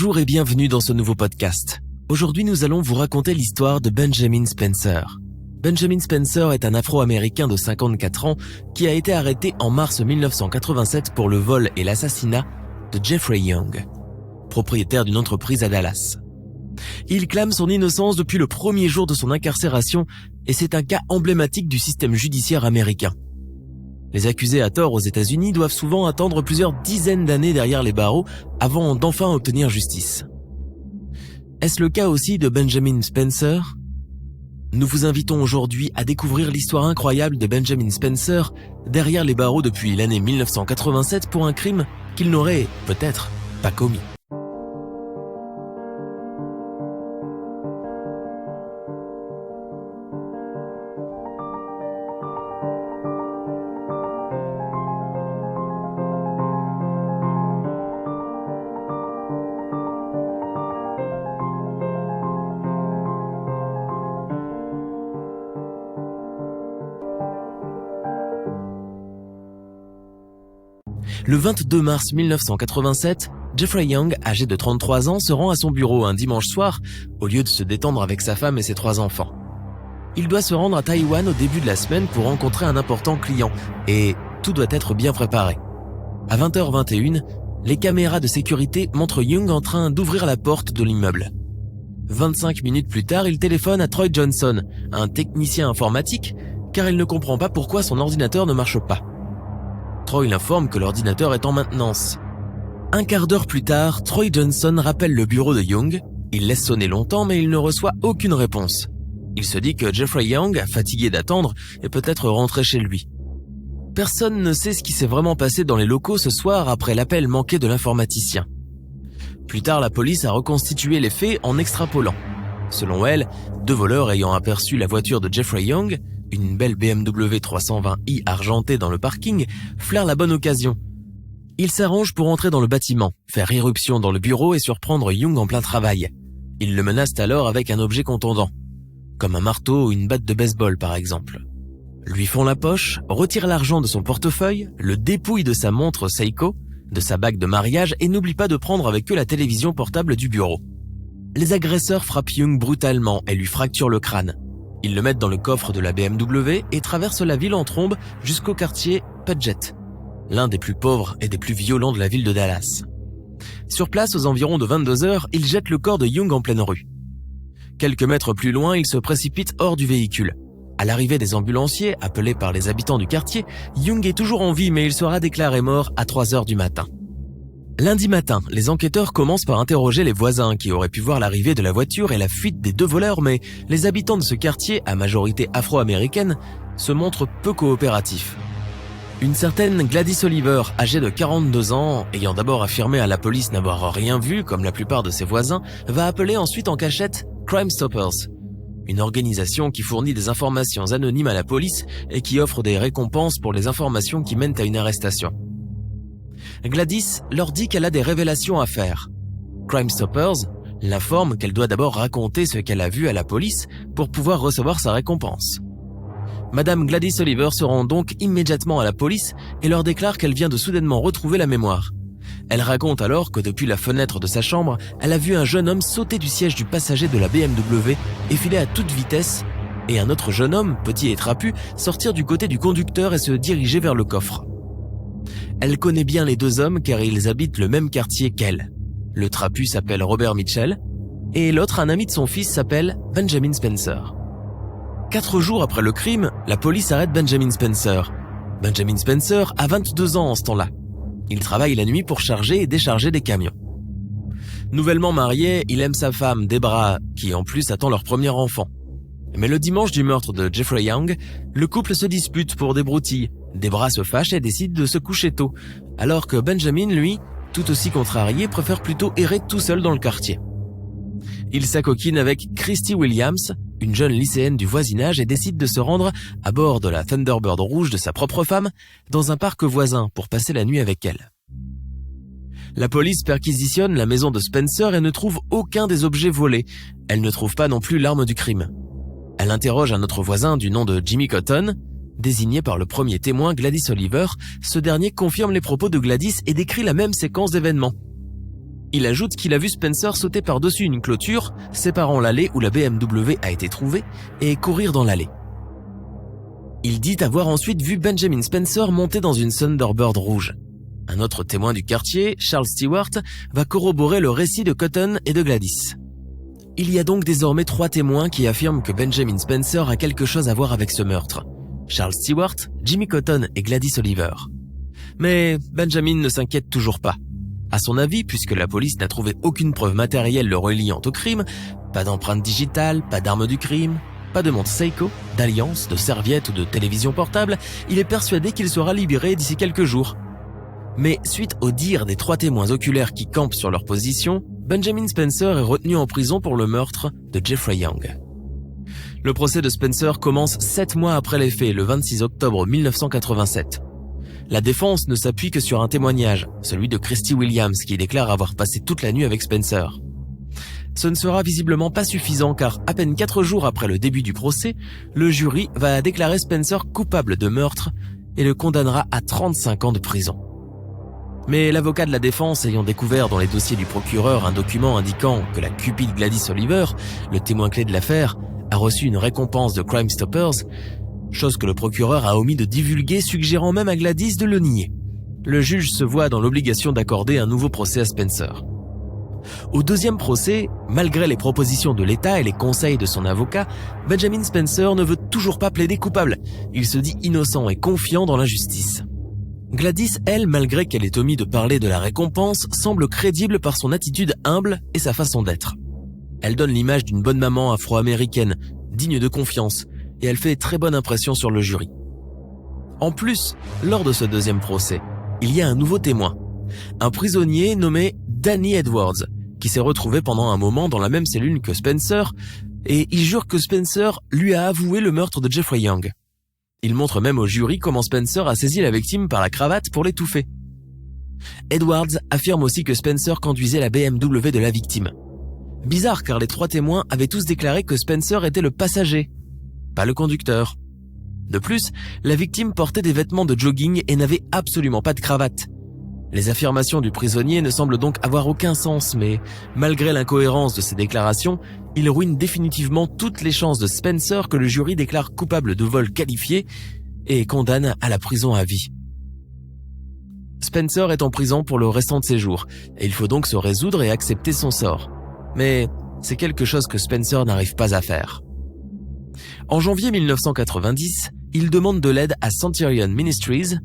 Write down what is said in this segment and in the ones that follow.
Bonjour et bienvenue dans ce nouveau podcast. Aujourd'hui, nous allons vous raconter l'histoire de Benjamin Spencer. Benjamin Spencer est un Afro-Américain de 54 ans qui a été arrêté en mars 1987 pour le vol et l'assassinat de Jeffrey Young, propriétaire d'une entreprise à Dallas. Il clame son innocence depuis le premier jour de son incarcération et c'est un cas emblématique du système judiciaire américain. Les accusés à tort aux États-Unis doivent souvent attendre plusieurs dizaines d'années derrière les barreaux avant d'enfin obtenir justice. Est-ce le cas aussi de Benjamin Spencer ? Nous vous invitons aujourd'hui à découvrir l'histoire incroyable de Benjamin Spencer derrière les barreaux depuis l'année 1987 pour un crime qu'il n'aurait peut-être pas commis. Le 22 mars 1987, Jeffrey Young, âgé de 33 ans, se rend à son bureau un dimanche soir au lieu de se détendre avec sa femme et ses 3 enfants. Il doit se rendre à Taïwan au début de la semaine pour rencontrer un important client et tout doit être bien préparé. À 20h21, les caméras de sécurité montrent Young en train d'ouvrir la porte de l'immeuble. 25 minutes plus tard, il téléphone à Troy Johnson, un technicien informatique, car il ne comprend pas pourquoi son ordinateur ne marche pas. Troy l'informe que l'ordinateur est en maintenance. Un quart d'heure plus tard, Troy Johnson rappelle le bureau de Young. Il laisse sonner longtemps mais il ne reçoit aucune réponse. Il se dit que Jeffrey Young, fatigué d'attendre, est peut-être rentré chez lui. Personne ne sait ce qui s'est vraiment passé dans les locaux ce soir après l'appel manqué de l'informaticien. Plus tard, la police a reconstitué les faits en extrapolant. Selon elle, 2 voleurs ayant aperçu la voiture de Jeffrey Young, une belle BMW 320i argentée dans le parking, flaire la bonne occasion. Ils s'arrangent pour entrer dans le bâtiment, faire irruption dans le bureau et surprendre Young en plein travail. Ils le menacent alors avec un objet contondant, comme un marteau ou une batte de baseball par exemple. Lui font la poche, retirent l'argent de son portefeuille, le dépouillent de sa montre Seiko, de sa bague de mariage et n'oublient pas de prendre avec eux la télévision portable du bureau. Les agresseurs frappent Young brutalement et lui fracturent le crâne. Ils le mettent dans le coffre de la BMW et traversent la ville en trombe jusqu'au quartier Puget, l'un des plus pauvres et des plus violents de la ville de Dallas. Sur place, aux environs de 22h, ils jettent le corps de Young en pleine rue. Quelques mètres plus loin, ils se précipitent hors du véhicule. À l'arrivée des ambulanciers, appelés par les habitants du quartier, Young est toujours en vie mais il sera déclaré mort à 3h du matin. Lundi matin, les enquêteurs commencent par interroger les voisins qui auraient pu voir l'arrivée de la voiture et la fuite des 2 voleurs, mais les habitants de ce quartier, à majorité afro-américaine, se montrent peu coopératifs. Une certaine Gladys Oliver, âgée de 42 ans, ayant d'abord affirmé à la police n'avoir rien vu, comme la plupart de ses voisins, va appeler ensuite en cachette Crime Stoppers, une organisation qui fournit des informations anonymes à la police et qui offre des récompenses pour les informations qui mènent à une arrestation. Gladys leur dit qu'elle a des révélations à faire. Crime Stoppers l'informe qu'elle doit d'abord raconter ce qu'elle a vu à la police pour pouvoir recevoir sa récompense. Madame Gladys Oliver se rend donc immédiatement à la police et leur déclare qu'elle vient de soudainement retrouver la mémoire. Elle raconte alors que depuis la fenêtre de sa chambre, elle a vu un jeune homme sauter du siège du passager de la BMW et filer à toute vitesse, et un autre jeune homme, petit et trapu, sortir du côté du conducteur et se diriger vers le coffre. Elle connaît bien les 2 hommes car ils habitent le même quartier qu'elle. Le trapu s'appelle Robert Mitchell et l'autre, un ami de son fils, s'appelle Benjamin Spencer. 4 jours après le crime, la police arrête Benjamin Spencer. Benjamin Spencer a 22 ans en ce temps-là. Il travaille la nuit pour charger et décharger des camions. Nouvellement marié, il aime sa femme, Debra, qui en plus attend leur premier enfant. Mais le dimanche du meurtre de Jeffrey Young, le couple se dispute pour des broutilles. Debra se fâche et décide de se coucher tôt, alors que Benjamin, lui, tout aussi contrarié, préfère plutôt errer tout seul dans le quartier. Il s'acoquine avec Christy Williams, une jeune lycéenne du voisinage, et décide de se rendre à bord de la Thunderbird rouge de sa propre femme dans un parc voisin pour passer la nuit avec elle. La police perquisitionne la maison de Spencer et ne trouve aucun des objets volés. Elle ne trouve pas non plus l'arme du crime. Elle interroge un autre voisin du nom de Jimmy Cotton, désigné par le premier témoin Gladys Oliver. Ce dernier confirme les propos de Gladys et décrit la même séquence d'événements. Il ajoute qu'il a vu Spencer sauter par-dessus une clôture, séparant l'allée où la BMW a été trouvée, et courir dans l'allée. Il dit avoir ensuite vu Benjamin Spencer monter dans une Thunderbird rouge. Un autre témoin du quartier, Charles Stewart, va corroborer le récit de Cotton et de Gladys. Il y a donc désormais 3 témoins qui affirment que Benjamin Spencer a quelque chose à voir avec ce meurtre. Charles Stewart, Jimmy Cotton et Gladys Oliver. Mais Benjamin ne s'inquiète toujours pas. À son avis, puisque la police n'a trouvé aucune preuve matérielle le reliant au crime, pas d'empreinte digitale, pas d'arme du crime, pas de montre Seiko, d'alliance, de serviette ou de télévision portable, il est persuadé qu'il sera libéré d'ici quelques jours. Mais suite au dire des 3 témoins oculaires qui campent sur leur position, Benjamin Spencer est retenu en prison pour le meurtre de Jeffrey Young. Le procès de Spencer commence 7 mois après les faits, le 26 octobre 1987. La défense ne s'appuie que sur un témoignage, celui de Christy Williams, qui déclare avoir passé toute la nuit avec Spencer. Ce ne sera visiblement pas suffisant car à peine 4 jours après le début du procès, le jury va déclarer Spencer coupable de meurtre et le condamnera à 35 ans de prison. Mais l'avocat de la défense ayant découvert dans les dossiers du procureur un document indiquant que la cupide Gladys Oliver, le témoin clé de l'affaire, a reçu une récompense de Crime Stoppers, chose que le procureur a omis de divulguer, suggérant même à Gladys de le nier. Le juge se voit dans l'obligation d'accorder un nouveau procès à Spencer. Au deuxième procès, malgré les propositions de l'État et les conseils de son avocat, Benjamin Spencer ne veut toujours pas plaider coupable. Il se dit innocent et confiant dans l'injustice. Gladys, elle, malgré qu'elle ait omis de parler de la récompense, semble crédible par son attitude humble et sa façon d'être. Elle donne l'image d'une bonne maman afro-américaine, digne de confiance, et elle fait très bonne impression sur le jury. En plus, lors de ce deuxième procès, il y a un nouveau témoin, un prisonnier nommé Danny Edwards, qui s'est retrouvé pendant un moment dans la même cellule que Spencer, et il jure que Spencer lui a avoué le meurtre de Jeffrey Young. Il montre même au jury comment Spencer a saisi la victime par la cravate pour l'étouffer. Edwards affirme aussi que Spencer conduisait la BMW de la victime. Bizarre car les 3 témoins avaient tous déclaré que Spencer était le passager, pas le conducteur. De plus, la victime portait des vêtements de jogging et n'avait absolument pas de cravate. Les affirmations du prisonnier ne semblent donc avoir aucun sens, mais malgré l'incohérence de ces déclarations, il ruine définitivement toutes les chances de Spencer que le jury déclare coupable de vol qualifié et condamne à la prison à vie. Spencer est en prison pour le restant de ses jours, et il faut donc se résoudre et accepter son sort. Mais c'est quelque chose que Spencer n'arrive pas à faire. En janvier 1990, il demande de l'aide à Centurion Ministries,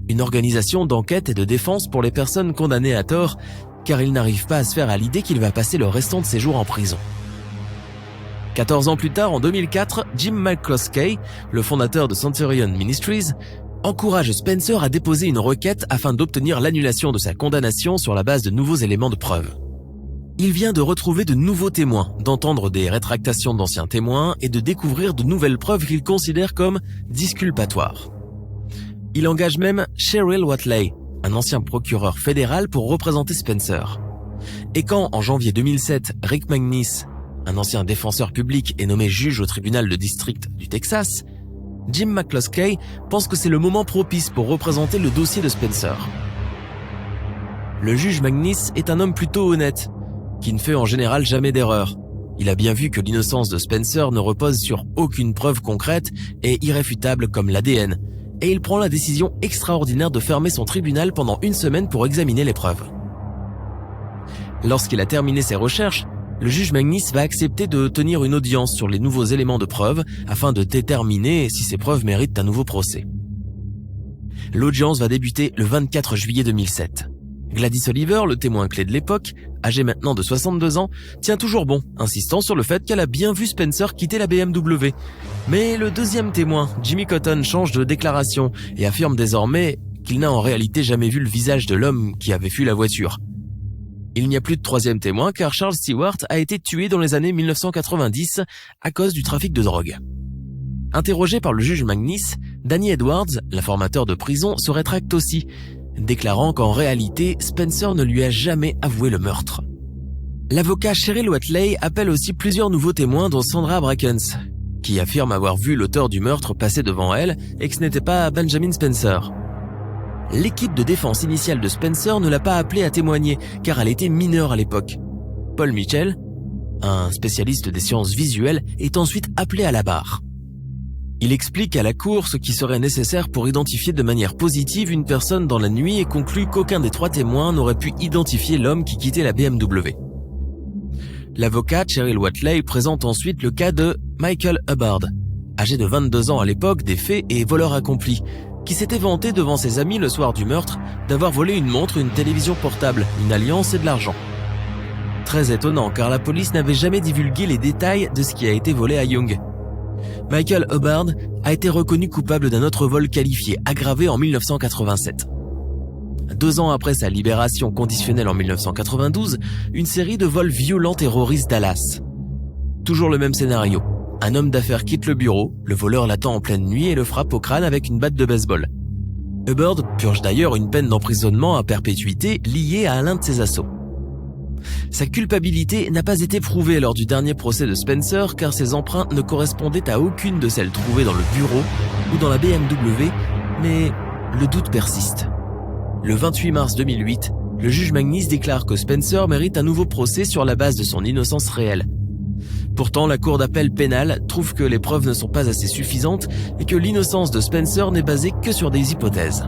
une organisation d'enquête et de défense pour les personnes condamnées à tort, car il n'arrive pas à se faire à l'idée qu'il va passer le restant de ses jours en prison. 14 ans plus tard, en 2004, Jim McCloskey, le fondateur de Centurion Ministries, encourage Spencer à déposer une requête afin d'obtenir l'annulation de sa condamnation sur la base de nouveaux éléments de preuve. Il vient de retrouver de nouveaux témoins, d'entendre des rétractations d'anciens témoins et de découvrir de nouvelles preuves qu'il considère comme disculpatoires. Il engage même Cheryl Watley, un ancien procureur fédéral, pour représenter Spencer. Et quand, en janvier 2007, Rick McNish, un ancien défenseur public, est nommé juge au tribunal de district du Texas, Jim McCloskey pense que c'est le moment propice pour représenter le dossier de Spencer. Le juge McNish est un homme plutôt honnête, qui ne fait en général jamais d'erreur. Il a bien vu que l'innocence de Spencer ne repose sur aucune preuve concrète et irréfutable comme l'ADN, et il prend la décision extraordinaire de fermer son tribunal pendant 1 semaine pour examiner les preuves. Lorsqu'il a terminé ses recherches, le juge McNish va accepter de tenir une audience sur les nouveaux éléments de preuve afin de déterminer si ces preuves méritent un nouveau procès. L'audience va débuter le 24 juillet 2007. Gladys Oliver, le témoin clé de l'époque, âgée maintenant de 62 ans, tient toujours bon, insistant sur le fait qu'elle a bien vu Spencer quitter la BMW. Mais le deuxième témoin, Jimmy Cotton, change de déclaration et affirme désormais qu'il n'a en réalité jamais vu le visage de l'homme qui avait fui la voiture. Il n'y a plus de troisième témoin car Charles Stewart a été tué dans les années 1990 à cause du trafic de drogue. Interrogé par le juge McNish, Danny Edwards, l'informateur de prison, se rétracte aussi, déclarant qu'en réalité, Spencer ne lui a jamais avoué le meurtre. L'avocat Cheryl Watley appelle aussi plusieurs nouveaux témoins dont Sandra Brackens, qui affirme avoir vu l'auteur du meurtre passer devant elle et que ce n'était pas Benjamin Spencer. l'équipe de défense initiale de Spencer ne l'a pas appelé à témoigner car elle était mineure à l'époque. Paul Mitchell, un spécialiste des sciences visuelles, est ensuite appelé à la barre. Il explique à la cour ce qui serait nécessaire pour identifier de manière positive une personne dans la nuit et conclut qu'aucun des 3 témoins n'aurait pu identifier l'homme qui quittait la BMW. L'avocat Cheryl Watley présente ensuite le cas de Michael Hubbard, âgé de 22 ans à l'époque des faits et voleur accompli, qui s'était vanté devant ses amis le soir du meurtre d'avoir volé une montre, une télévision portable, une alliance et de l'argent. Très étonnant car la police n'avait jamais divulgué les détails de ce qui a été volé à Young. Michael Hubbard a été reconnu coupable d'un autre vol qualifié, aggravé en 1987. 2 ans après sa libération conditionnelle en 1992, une série de vols violents terrorise Dallas. Toujours le même scénario. Un homme d'affaires quitte le bureau, le voleur l'attend en pleine nuit et le frappe au crâne avec une batte de baseball. Hubbard purge d'ailleurs une peine d'emprisonnement à perpétuité liée à l'un de ses assauts. Sa culpabilité n'a pas été prouvée lors du dernier procès de Spencer car ses empreintes ne correspondaient à aucune de celles trouvées dans le bureau ou dans la BMW, mais le doute persiste. Le 28 mars 2008, le juge Magnis déclare que Spencer mérite un nouveau procès sur la base de son innocence réelle. Pourtant, la cour d'appel pénale trouve que les preuves ne sont pas assez suffisantes et que l'innocence de Spencer n'est basée que sur des hypothèses.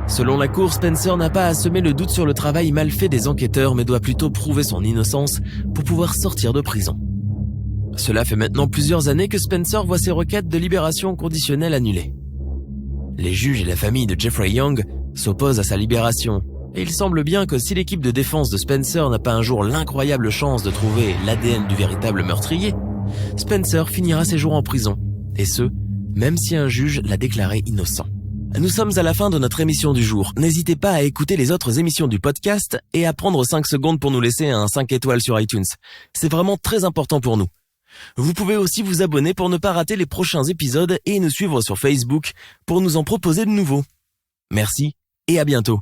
Selon la cour, Spencer n'a pas à semer le doute sur le travail mal fait des enquêteurs mais doit plutôt prouver son innocence pour pouvoir sortir de prison. Cela fait maintenant plusieurs années que Spencer voit ses requêtes de libération conditionnelle annulées. Les juges et la famille de Jeffrey Young s'opposent à sa libération et il semble bien que si l'équipe de défense de Spencer n'a pas un jour l'incroyable chance de trouver l'ADN du véritable meurtrier, Spencer finira ses jours en prison, et ce, même si un juge l'a déclaré innocent. Nous sommes à la fin de notre émission du jour. N'hésitez pas à écouter les autres émissions du podcast et à prendre 5 secondes pour nous laisser un 5 étoiles sur iTunes. C'est vraiment très important pour nous. Vous pouvez aussi vous abonner pour ne pas rater les prochains épisodes et nous suivre sur Facebook pour nous en proposer de nouveaux. Merci et à bientôt.